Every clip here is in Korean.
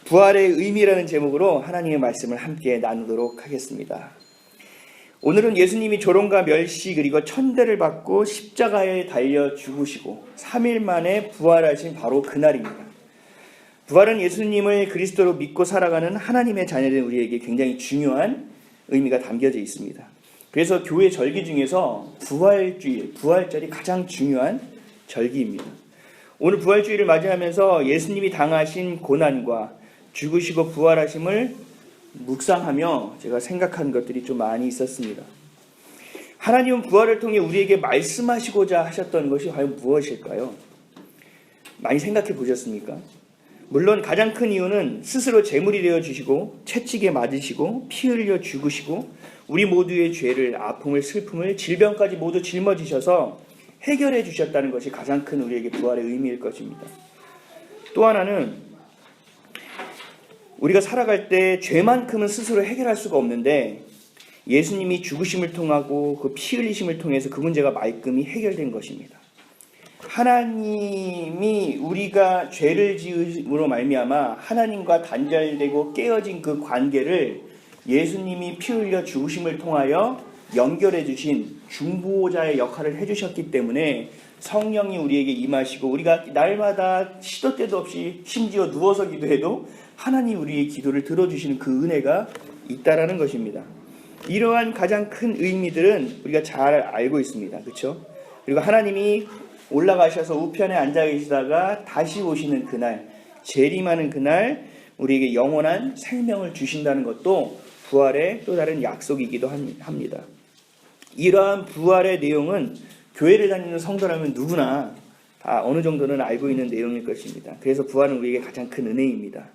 부활의 의미라는 제목으로 하나님의 말씀을 함께 나누도록 하겠습니다. 오늘은 예수님이 조롱과 멸시 그리고 천대를 받고 십자가에 달려 죽으시고 3일 만에 부활하신 바로 그날입니다. 부활은 예수님을 그리스도로 믿고 살아가는 하나님의 자녀된 우리에게 굉장히 중요한 의미가 담겨져 있습니다. 그래서 교회 절기 중에서 부활주일, 부활절이 가장 중요한 절기입니다. 오늘 부활주일을 맞이하면서 예수님이 당하신 고난과 죽으시고 부활하심을 묵상하며 제가 생각한 것들이 좀 많이 있었습니다. 하나님은 부활을 통해 우리에게 말씀하시고자 하셨던 것이 과연 무엇일까요? 많이 생각해 보셨습니까? 물론 가장 큰 이유는 스스로 제물이 되어 주시고 채찍에 맞으시고 피 흘려 죽으시고 우리 모두의 죄를, 아픔을, 슬픔을, 질병까지 모두 짊어지셔서 해결해 주셨다는 것이 가장 큰 우리에게 부활의 의미일 것입니다. 또 하나는 우리가 살아갈 때 죄만큼은 스스로 해결할 수가 없는데 예수님이 죽으심을 통하고 그 피 흘리심을 통해서 그 문제가 말끔히 해결된 것입니다. 하나님이 우리가 죄를 지음으로 말미암아 하나님과 단절되고 깨어진 그 관계를 예수님이 피 흘려 죽으심을 통하여 연결해 주신 중보자의 역할을 해주셨기 때문에 성령이 우리에게 임하시고 우리가 날마다 시도 때도 없이 심지어 누워서 기도해도 하나님 우리의 기도를 들어주시는 그 은혜가 있다라는 것입니다. 이러한 가장 큰 의미들은 우리가 잘 알고 있습니다. 그렇죠? 그리고 하나님이 올라가셔서 우편에 앉아 계시다가 다시 오시는 그날, 재림하는 그날 우리에게 영원한 생명을 주신다는 것도 부활의 또 다른 약속이기도 합니다. 이러한 부활의 내용은 교회를 다니는 성도라면 누구나 다 어느 정도는 알고 있는 내용일 것입니다. 그래서 부활은 우리에게 가장 큰 은혜입니다.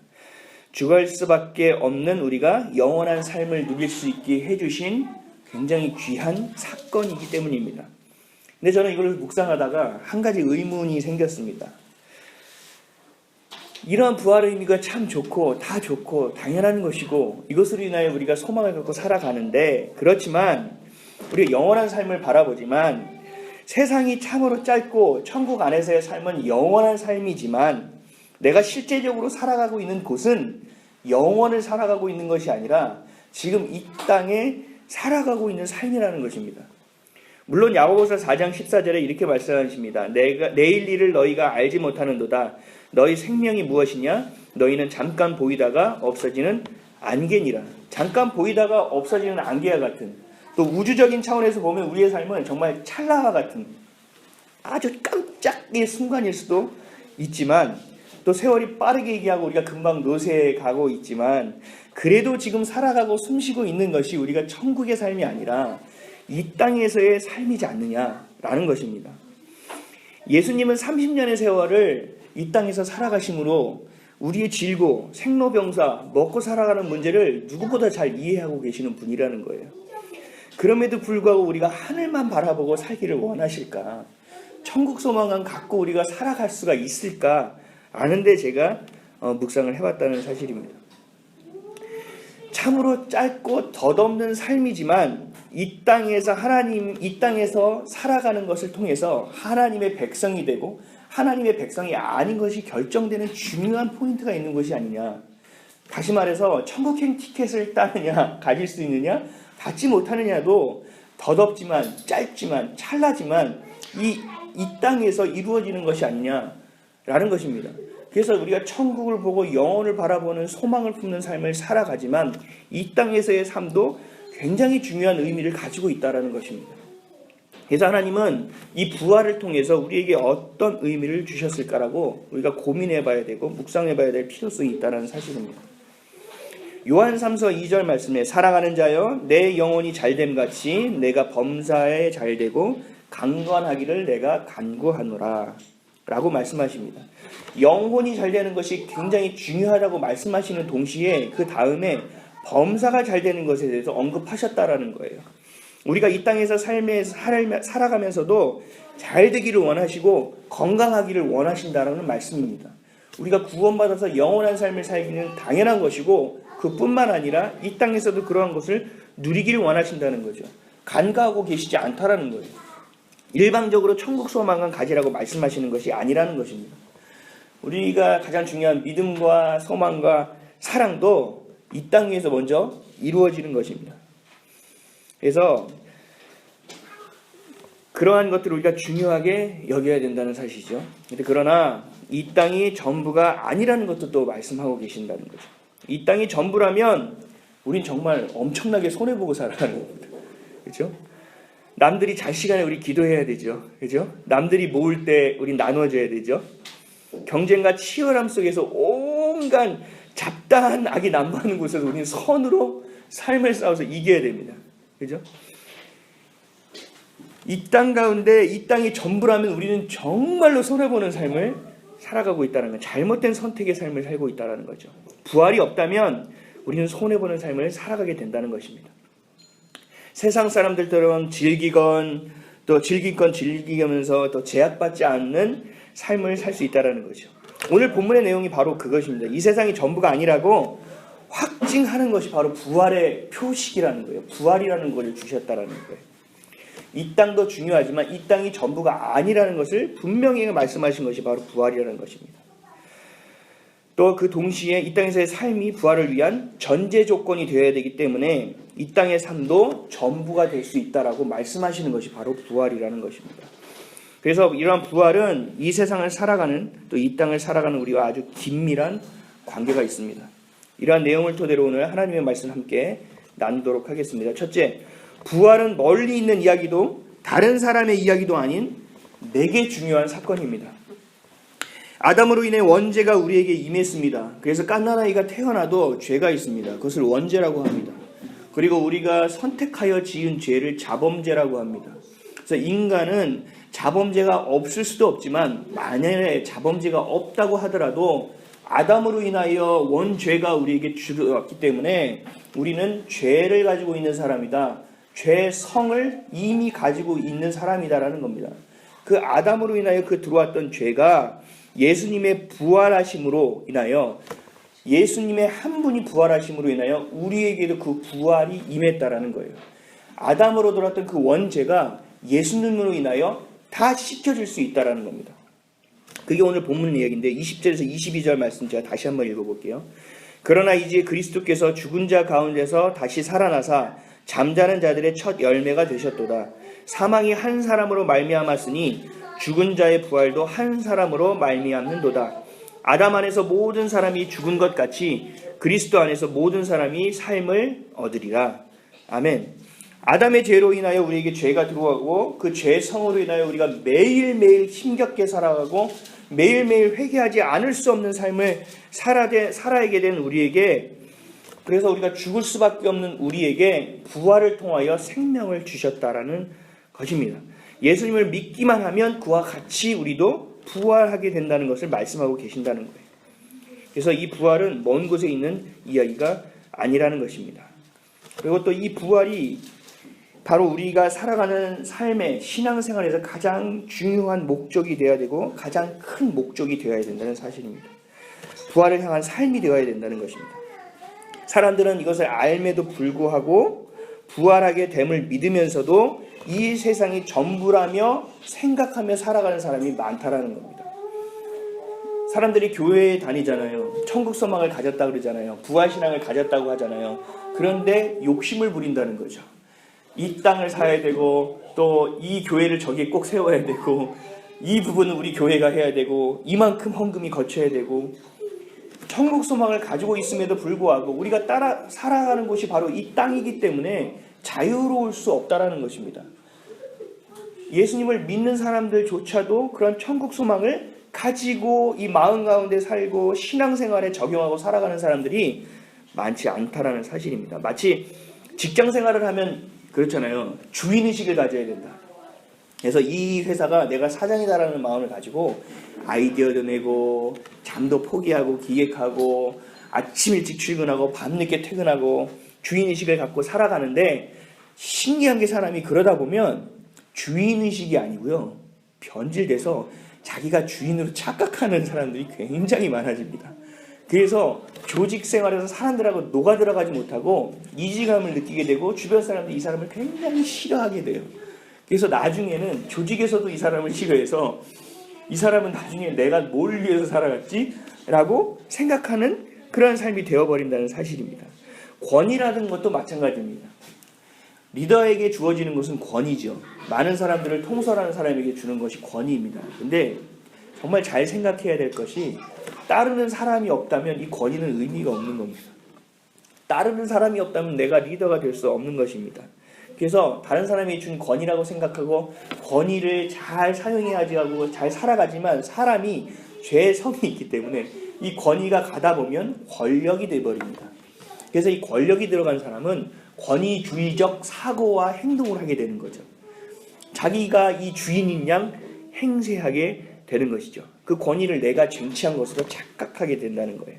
죽을 수밖에 없는 우리가 영원한 삶을 누릴 수 있게 해주신 굉장히 귀한 사건이기 때문입니다. 근데 저는 이걸 묵상하다가 한 가지 의문이 생겼습니다. 이러한 부활의 의미가 참 좋고 다 좋고 당연한 것이고 이것으로 인하여 우리가 소망을 갖고 살아가는데 그렇지만 우리가 영원한 삶을 바라보지만 세상이 참으로 짧고 천국 안에서의 삶은 영원한 삶이지만 내가 실제적으로 살아가고 있는 곳은 영원을 살아가고 있는 것이 아니라 지금 이 땅에 살아가고 있는 삶이라는 것입니다. 물론 야고보서 4장 14절에 이렇게 말씀하십니다. 내일 일을 너희가 알지 못하는도다. 너희 생명이 무엇이냐? 너희는 잠깐 보이다가 없어지는 안개니라. 잠깐 보이다가 없어지는 안개와 같은, 또 우주적인 차원에서 보면 우리의 삶은 정말 찰나와 같은 아주 깜짝의 순간일 수도 있지만 또 세월이 빠르게 얘기하고 우리가 금방 노쇠해 가고 있지만 그래도 지금 살아가고 숨쉬고 있는 것이 우리가 천국의 삶이 아니라 이 땅에서의 삶이지 않느냐라는 것입니다. 예수님은 30년의 세월을 이 땅에서 살아가심으로 우리의 질고 생로병사 먹고 살아가는 문제를 누구보다 잘 이해하고 계시는 분이라는 거예요. 그럼에도 불구하고 우리가 하늘만 바라보고 살기를 원하실까? 천국 소망만 갖고 우리가 살아갈 수가 있을까? 아는데 제가 묵상을 해봤다는 사실입니다. 참으로 짧고 덧없는 삶이지만 이 땅에서 살아가는 것을 통해서 하나님의 백성이 되고 하나님의 백성이 아닌 것이 결정되는 중요한 포인트가 있는 것이 아니냐. 다시 말해서 천국행 티켓을 따느냐, 가질 수 있느냐, 받지 못하느냐도 덧없지만 짧지만 찰나지만 이 땅에서 이루어지는 것이 아니냐라는 것입니다. 그래서 우리가 천국을 보고 영혼을 바라보는 소망을 품는 삶을 살아가지만 이 땅에서의 삶도 굉장히 중요한 의미를 가지고 있다는 것입니다. 그래서 하나님은 이 부활을 통해서 우리에게 어떤 의미를 주셨을까라고 우리가 고민해봐야 되고 묵상해봐야 될 필요성이 있다는 사실입니다. 요한 3서 2절 말씀에 사랑하는 자여 내 영혼이 잘됨같이 내가 범사에 잘되고 강건하기를 내가 간구하노라 라고 말씀하십니다. 영혼이 잘되는 것이 굉장히 중요하다고 말씀하시는 동시에 그 다음에 범사가 잘되는 것에 대해서 언급하셨다라는 거예요. 우리가 이 땅에서 살아가면서도 잘 되기를 원하시고 건강하기를 원하신다라는 말씀입니다. 우리가 구원받아서 영원한 삶을 살기는 당연한 것이고 그뿐만 아니라 이 땅에서도 그러한 것을 누리기를 원하신다는 거죠. 간과하고 계시지 않다라는 거예요. 일방적으로 천국 소망만 가지라고 말씀하시는 것이 아니라는 것입니다. 우리가 가장 중요한 믿음과 소망과 사랑도 이 땅 위에서 먼저 이루어지는 것입니다. 그래서 그러한 것들을 우리가 중요하게 여겨야 된다는 사실이죠. 그러나 이 땅이 전부가 아니라는 것도 또 말씀하고 계신다는 거죠. 이 땅이 전부라면 우린 정말 엄청나게 손해보고 살아가는 겁니다. 그렇죠? 남들이 잘 시간에 우리 기도해야 되죠. 그렇죠? 남들이 모을 때 우린 나눠줘야 되죠. 경쟁과 치열함 속에서 온갖 잡다한 악이 난무하는 곳에서 우리는 선으로 삶을 싸워서 이겨야 됩니다. 그렇죠? 이 땅 가운데 이 땅이 전부라면 우리는 정말로 손해보는 삶을 살아가고 있다는 건 잘못된 선택의 삶을 살고 있다는 거죠. 부활이 없다면 우리는 손해보는 삶을 살아가게 된다는 것입니다. 세상 사람들처럼 즐기건 또 즐기건 즐기면서 또 제약받지 않는 삶을 살 수 있다는 거죠. 오늘 본문의 내용이 바로 그것입니다. 이 세상이 전부가 아니라고 확증하는 것이 바로 부활의 표식이라는 거예요. 부활이라는 것을 주셨다는 거예요. 이 땅도 중요하지만 이 땅이 전부가 아니라는 것을 분명히 말씀하신 것이 바로 부활이라는 것입니다. 또 그 동시에 이 땅에서의 삶이 부활을 위한 전제 조건이 되어야 되기 때문에 이 땅의 삶도 전부가 될 수 있다라고 말씀하시는 것이 바로 부활이라는 것입니다. 그래서 이러한 부활은 이 세상을 살아가는 또 이 땅을 살아가는 우리와 아주 긴밀한 관계가 있습니다. 이러한 내용을 토대로 오늘 하나님의 말씀 함께 나누도록 하겠습니다. 첫째, 부활은 멀리 있는 이야기도 다른 사람의 이야기도 아닌 내게 중요한 사건입니다. 아담으로 인해 원죄가 우리에게 임했습니다. 그래서 갓난아이가 태어나도 죄가 있습니다. 그것을 원죄라고 합니다. 그리고 우리가 선택하여 지은 죄를 자범죄라고 합니다. 그래서 인간은 자범죄가 없을 수도 없지만 만약에 자범죄가 없다고 하더라도 아담으로 인하여 원죄가 우리에게 주어졌기 때문에 우리는 죄를 가지고 있는 사람이다. 죄성을 이미 가지고 있는 사람이다라는 겁니다. 그 아담으로 인하여 그 들어왔던 죄가 예수님의 부활하심으로 인하여 예수님의 한 분이 부활하심으로 인하여 우리에게도 그 부활이 임했다라는 거예요. 아담으로 들어왔던 그 원죄가 예수님으로 인하여 다 씻겨질 수 있다라는 겁니다. 그게 오늘 본문 이야기인데 20절에서 22절 말씀 제가 다시 한번 읽어볼게요. 그러나 이제 그리스도께서 죽은 자 가운데서 다시 살아나사 잠자는 자들의 첫 열매가 되셨도다. 사망이 한 사람으로 말미암았으니 죽은 자의 부활도 한 사람으로 말미암는도다. 아담 안에서 모든 사람이 죽은 것 같이 그리스도 안에서 모든 사람이 삶을 얻으리라. 아멘. 아담의 죄로 인하여 우리에게 죄가 들어오고 그 죄성으로 인하여 우리가 매일매일 힘겹게 살아가고 매일매일 회개하지 않을 수 없는 삶을 살아야게 된 우리에게, 그래서 우리가 죽을 수밖에 없는 우리에게 부활을 통하여 생명을 주셨다라는 것입니다. 예수님을 믿기만 하면 그와 같이 우리도 부활하게 된다는 것을 말씀하고 계신다는 거예요. 그래서 이 부활은 먼 곳에 있는 이야기가 아니라는 것입니다. 그리고 또 이 부활이 바로 우리가 살아가는 삶의 신앙생활에서 가장 중요한 목적이 되어야 되고 가장 큰 목적이 되어야 된다는 사실입니다. 부활을 향한 삶이 되어야 된다는 것입니다. 사람들은 이것을 알매도 불구하고 부활하게 됨을 믿으면서도 이 세상이 전부라며 생각하며 살아가는 사람이 많다라는 겁니다. 사람들이 교회에 다니잖아요. 천국 소망을 가졌다 그러잖아요. 부활신앙을 가졌다고 하잖아요. 그런데 욕심을 부린다는 거죠. 이 땅을 사야 되고 또 이 교회를 저기에 꼭 세워야 되고 이 부분은 우리 교회가 해야 되고 이만큼 헌금이 거쳐야 되고, 천국 소망을 가지고 있음에도 불구하고 우리가 따라 살아가는 곳이 바로 이 땅이기 때문에 자유로울 수 없다라는 것입니다. 예수님을 믿는 사람들조차도 그런 천국 소망을 가지고 이 마음 가운데 살고 신앙생활에 적용하고 살아가는 사람들이 많지 않다라는 사실입니다. 마치 직장 생활을 하면 그렇잖아요. 주인의식을 가져야 된다. 그래서 이 회사가 내가 사장이다라는 마음을 가지고 아이디어도 내고 잠도 포기하고 기획하고 아침 일찍 출근하고 밤늦게 퇴근하고 주인의식을 갖고 살아가는데, 신기한 게 사람이 그러다 보면 주인의식이 아니고요, 변질돼서 자기가 주인으로 착각하는 사람들이 굉장히 많아집니다. 그래서 조직 생활에서 사람들하고 녹아들어가지 못하고 이질감을 느끼게 되고 주변 사람들이 이 사람을 굉장히 싫어하게 돼요. 그래서 나중에는 조직에서도 이 사람을 싫어해서 이 사람은 나중에 내가 뭘 위해서 살아갔지? 라고 생각하는 그런 삶이 되어버린다는 사실입니다. 권위라는 것도 마찬가지입니다. 리더에게 주어지는 것은 권위죠. 많은 사람들을 통솔하는 사람에게 주는 것이 권위입니다. 근데 정말 잘 생각해야 될 것이 따르는 사람이 없다면 이 권위는 의미가 없는 겁니다. 따르는 사람이 없다면 내가 리더가 될 수 없는 것입니다. 그래서 다른 사람이 준 권위라고 생각하고 권위를 잘 사용해야지 하고 잘 살아가지만 사람이 죄의 성이 있기 때문에 이 권위가 가다 보면 권력이 되어버립니다. 그래서 이 권력이 들어간 사람은 권위주의적 사고와 행동을 하게 되는 거죠. 자기가 이 주인인 양 행세하게 되는 것이죠. 그 권위를 내가 쟁취한 것으로 착각하게 된다는 거예요.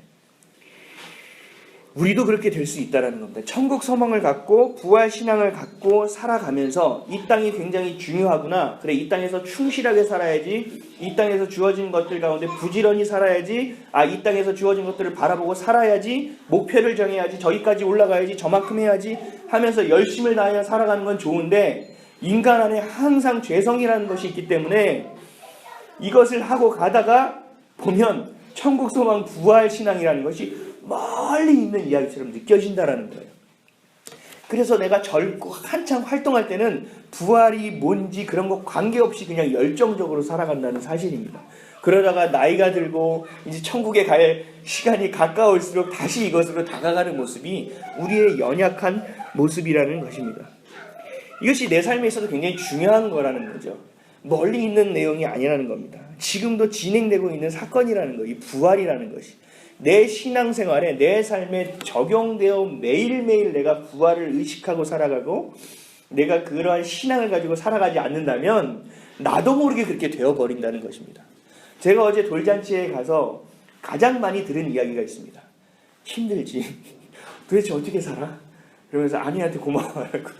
우리도 그렇게 될 수 있다는 겁니다. 천국 소망을 갖고 부활 신앙을 갖고 살아가면서 이 땅이 굉장히 중요하구나. 그래, 이 땅에서 충실하게 살아야지. 이 땅에서 주어진 것들 가운데 부지런히 살아야지. 이 땅에서 주어진 것들을 바라보고 살아야지. 목표를 정해야지. 저기까지 올라가야지. 저만큼 해야지 하면서 열심을 다하여 살아가는 건 좋은데 인간 안에 항상 죄성이라는 것이 있기 때문에 이것을 하고 가다가 보면 천국 소망 부활 신앙이라는 것이 멀리 있는 이야기처럼 느껴진다라는 거예요. 그래서 내가 젊고 한창 활동할 때는 부활이 뭔지 그런 거 관계없이 그냥 열정적으로 살아간다는 사실입니다. 그러다가 나이가 들고 이제 천국에 갈 시간이 가까울수록 다시 이것으로 다가가는 모습이 우리의 연약한 모습이라는 것입니다. 이것이 내 삶에 있어서 굉장히 중요한 거라는 거죠. 멀리 있는 내용이 아니라는 겁니다. 지금도 진행되고 있는 사건이라는 거, 이 부활이라는 것이 내 신앙생활에 내 삶에 적용되어 매일매일 내가 부활을 의식하고 살아가고 내가 그러한 신앙을 가지고 살아가지 않는다면 나도 모르게 그렇게 되어버린다는 것입니다. 제가 어제 돌잔치에 가서 가장 많이 들은 이야기가 있습니다. 힘들지. 도대체 어떻게 살아? 그러면서 아내한테 고마워하고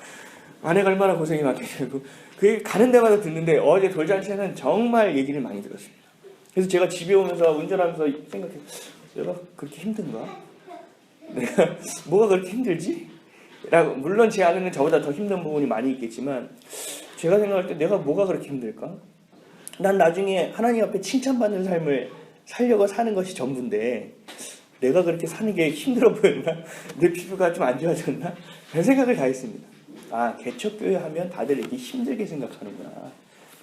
아내가 얼마나 고생이 많겠냐고. 그 가는 데마다 듣는데 어제 돌잔치에는 정말 얘기를 많이 들었습니다. 그래서 제가 집에 오면서 운전하면서 생각해요. 내가 그렇게 힘든가? 내가 뭐가 그렇게 힘들지? 라고, 물론 제 안에는 저보다 더 힘든 부분이 많이 있겠지만 제가 생각할 때 내가 뭐가 그렇게 힘들까? 난 나중에 하나님 앞에 칭찬받는 삶을 살려고 사는 것이 전부인데 내가 그렇게 사는 게 힘들어 보였나? 내 피부가 좀 안 좋아졌나? 그런 생각을 다 했습니다. 개척교회 하면 다들 이렇게 힘들게 생각하는구나.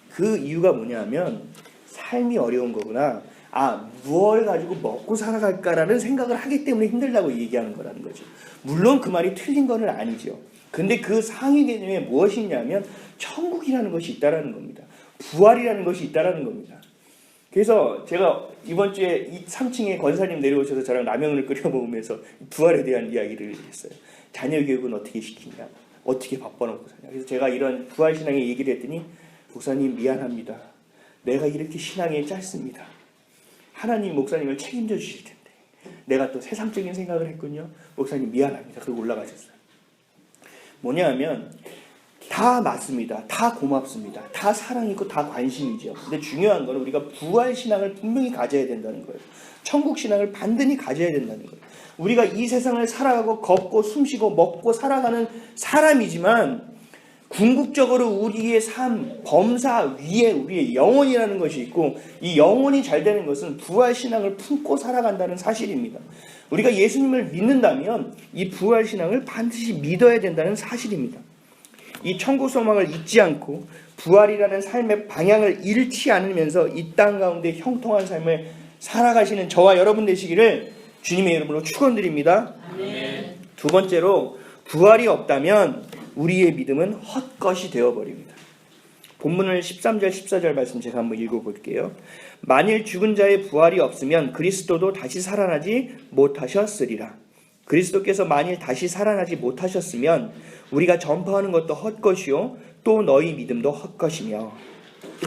그 이유가 뭐냐면 삶이 어려운 거구나. 무엇을 가지고 먹고 살아갈까라는 생각을 하기 때문에 힘들다고 얘기하는 거라는 거죠. 물론 그 말이 틀린 건 아니죠. 근데 그 상위 개념에 무엇이 있냐면 천국이라는 것이 있다라는 겁니다. 부활이라는 것이 있다라는 겁니다. 그래서 제가 이번 주에 3층에 권사님 내려오셔서 저랑 라면을 끓여 먹으면서 부활에 대한 이야기를 했어요. 자녀 교육은 어떻게 시키냐? 어떻게 바꿔놓고 사냐? 그래서 제가 이런 부활 신앙의 얘기를 했더니 목사님 미안합니다. 내가 이렇게 신앙이 짧습니다. 하나님 목사님을 책임져 주실 텐데 내가 또 세상적인 생각을 했군요. 목사님 미안합니다. 그리고 올라가셨어요. 뭐냐면 다 맞습니다. 다 고맙습니다. 다 사랑이고 다 관심이죠. 근데 중요한 건 우리가 부활 신앙을 분명히 가져야 된다는 거예요. 천국 신앙을 반드시 가져야 된다는 거예요. 우리가 이 세상을 살아가고 걷고 숨쉬고 먹고 살아가는 사람이지만 궁극적으로 우리의 삶, 범사 위에 우리의 영혼이라는 것이 있고 이 영혼이 잘 되는 것은 부활신앙을 품고 살아간다는 사실입니다. 우리가 예수님을 믿는다면 이 부활신앙을 반드시 믿어야 된다는 사실입니다. 이 천국 소망을 잊지 않고 부활이라는 삶의 방향을 잃지 않으면서 이 땅 가운데 형통한 삶을 살아가시는 저와 여러분 되시기를 주님의 이름으로 축원드립니다. 아멘. 두 번째로 부활이 없다면 우리의 믿음은 헛것이 되어버립니다. 본문을 13절 14절 말씀 제가 한번 읽어볼게요. 만일 죽은 자의 부활이 없으면 그리스도도 다시 살아나지 못하셨으리라. 그리스도께서 만일 다시 살아나지 못하셨으면 우리가 전파하는 것도 헛것이요 또 너희 믿음도 헛것이며.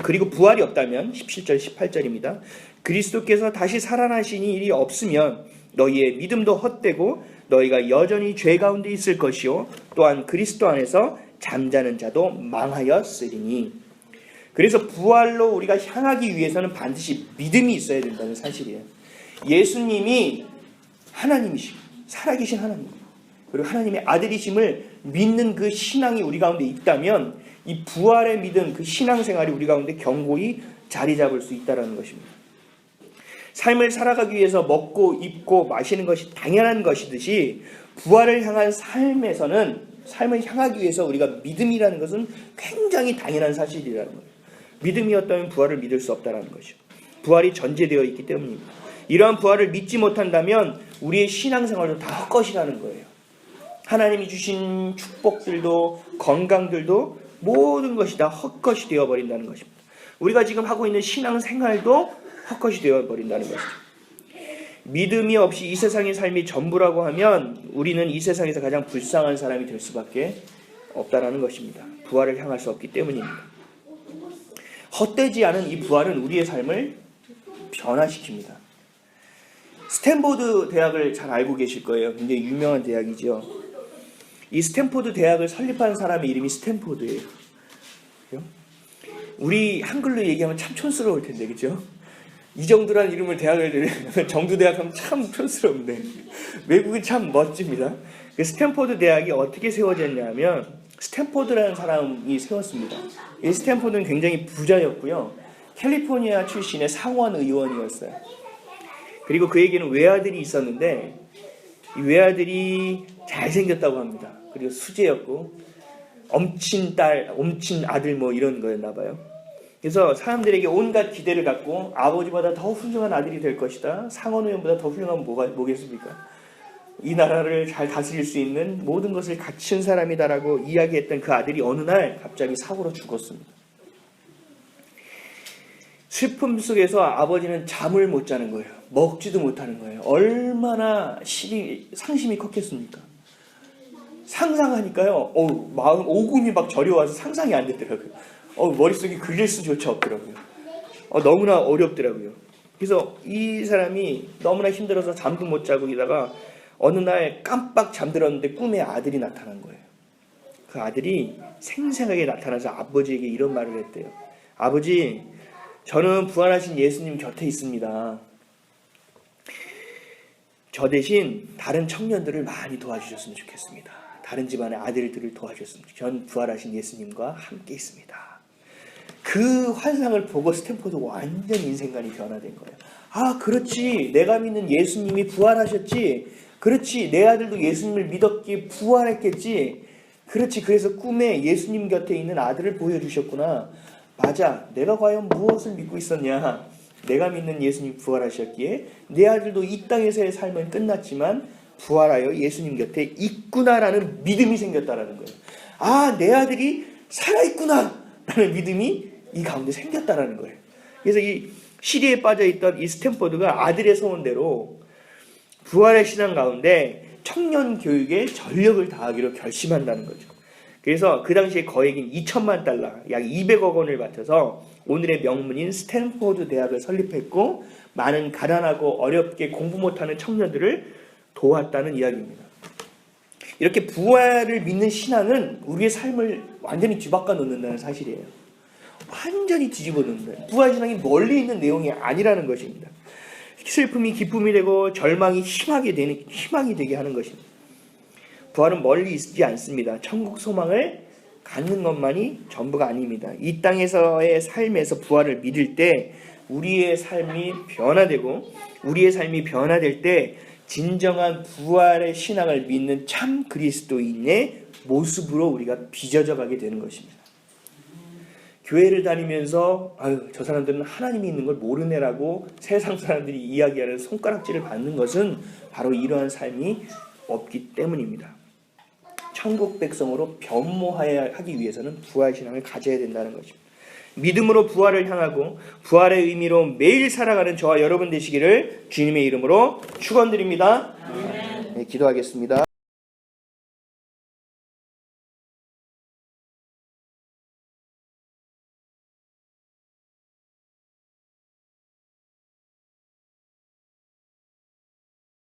그리고 부활이 없다면 17절 18절입니다. 그리스도께서 다시 살아나시니 일이 없으면 너희의 믿음도 헛되고 너희가 여전히 죄 가운데 있을 것이요 또한 그리스도 안에서 잠자는 자도 망하였으리니. 그래서 부활로 우리가 향하기 위해서는 반드시 믿음이 있어야 된다는 사실이에요. 예수님이 하나님이시고 살아계신 하나님 그리고 하나님의 아들이심을 믿는 그 신앙이 우리 가운데 있다면 이 부활의 믿음 그 신앙생활이 우리 가운데 견고히 자리 잡을 수 있다는 것입니다. 삶을 살아가기 위해서 먹고 입고 마시는 것이 당연한 것이듯이 부활을 향한 삶을 향하기 위해서 우리가 믿음이라는 것은 굉장히 당연한 사실이라는 거예요. 믿음이 없다면 부활을 믿을 수 없다는 것이죠. 부활이 전제되어 있기 때문입니다. 이러한 부활을 믿지 못한다면 우리의 신앙생활도 다 헛것이라는 거예요. 하나님이 주신 축복들도 건강들도 모든 것이 다 헛것이 되어버린다는 것입니다. 우리가 지금 하고 있는 신앙생활도 헛것이 되어버린다는 것이죠. 믿음이 없이 이 세상의 삶이 전부라고 하면 우리는 이 세상에서 가장 불쌍한 사람이 될 수밖에 없다는 것입니다. 부활을 향할 수 없기 때문입니다. 헛되지 않은 이 부활은 우리의 삶을 변화시킵니다. 스탠포드 대학을 잘 알고 계실 거예요. 굉장히 유명한 대학이죠. 이 스탠포드 대학을 설립한 사람의 이름이 스탠포드예요. 우리 한글로 얘기하면 참 촌스러울 텐데, 그죠? 이 정도란 이름을 대학을 들으면 정두대학 하면 참 촌스러운데 외국은 참 멋집니다. 그 스탠포드 대학이 어떻게 세워졌냐면 스탠포드라는 사람이 세웠습니다. 이 스탠포드는 굉장히 부자였고요. 캘리포니아 출신의 상원 의원이었어요. 그리고 그에게는 외아들이 있었는데 이 외아들이 잘생겼다고 합니다. 그리고 수재였고 엄친 딸, 엄친 아들 뭐 이런 거였나 봐요. 그래서 사람들에게 온갖 기대를 갖고 아버지보다 더 훌륭한 아들이 될 것이다. 상원 의원보다 더 훌륭한 뭐겠습니까? 이 나라를 잘 다스릴 수 있는 모든 것을 갖춘 사람이다라고 이야기했던 그 아들이 어느 날 갑자기 사고로 죽었습니다. 슬픔 속에서 아버지는 잠을 못 자는 거예요. 먹지도 못하는 거예요. 얼마나 상심이 컸겠습니까? 상상하니까요. 마음 오금이 막 저려와서 상상이 안 되더라고요. 머릿속에 그릴 수조차 없더라고요. 너무나 어렵더라고요. 그래서 이 사람이 너무나 힘들어서 잠도 못 자고 이다가 어느 날 깜빡 잠들었는데 꿈에 아들이 나타난 거예요. 그 아들이 생생하게 나타나서 아버지에게 이런 말을 했대요. 아버지, 저는 부활하신 예수님 곁에 있습니다. 저 대신 다른 청년들을 많이 도와주셨으면 좋겠습니다. 다른 집안의 아들들을 도와주셨으면 좋겠습니다. 전 부활하신 예수님과 함께 있습니다. 그 환상을 보고 스탠포드가 완전 인생관이 변화된 거예요. 아, 그렇지. 내가 믿는 예수님이 부활하셨지. 그렇지. 내 아들도 예수님을 믿었기에 부활했겠지. 그렇지. 그래서 꿈에 예수님 곁에 있는 아들을 보여주셨구나. 맞아. 내가 과연 무엇을 믿고 있었냐. 내가 믿는 예수님 부활하셨기에 내 아들도 이 땅에서의 삶은 끝났지만 부활하여 예수님 곁에 있구나라는 믿음이 생겼다라는 거예요. 아, 내 아들이 살아있구나 라는 믿음이 이 가운데 생겼다라는 거예요. 그래서 이 시리에 빠져있던 이 스탠포드가 아들의 소원대로 부활의 신앙 가운데 청년 교육에 전력을 다하기로 결심한다는 거죠. 그래서 그 당시에 거액인 2천만 달러, 약 200억 원을 바쳐서 오늘의 명문인 스탠포드 대학을 설립했고 많은 가난하고 어렵게 공부 못하는 청년들을 도왔다는 이야기입니다. 이렇게 부활을 믿는 신앙은 우리의 삶을 완전히 뒤바꿔 놓는다는 사실이에요. 완전히 뒤집어 놓는다. 부활 신앙이 멀리 있는 내용이 아니라는 것입니다. 슬픔이 기쁨이 되고 절망이 희망이 되게 하는 것입니다. 부활은 멀리 있지 않습니다. 천국 소망을 갖는 것만이 전부가 아닙니다. 이 땅에서의 삶에서 부활을 믿을 때 우리의 삶이 변화되고 우리의 삶이 변화될 때 진정한 부활의 신앙을 믿는 참 그리스도인의 모습으로 우리가 빚어져 가게 되는 것입니다. 교회를 다니면서 저 사람들은 하나님이 있는 걸 모르네라고 세상 사람들이 이야기하는 손가락질을 받는 것은 바로 이러한 삶이 없기 때문입니다. 천국 백성으로 변모하기 위해서는 부활신앙을 가져야 된다는 것입니다. 믿음으로 부활을 향하고 부활의 의미로 매일 살아가는 저와 여러분 되시기를 주님의 이름으로 축원드립니다. 네, 기도하겠습니다.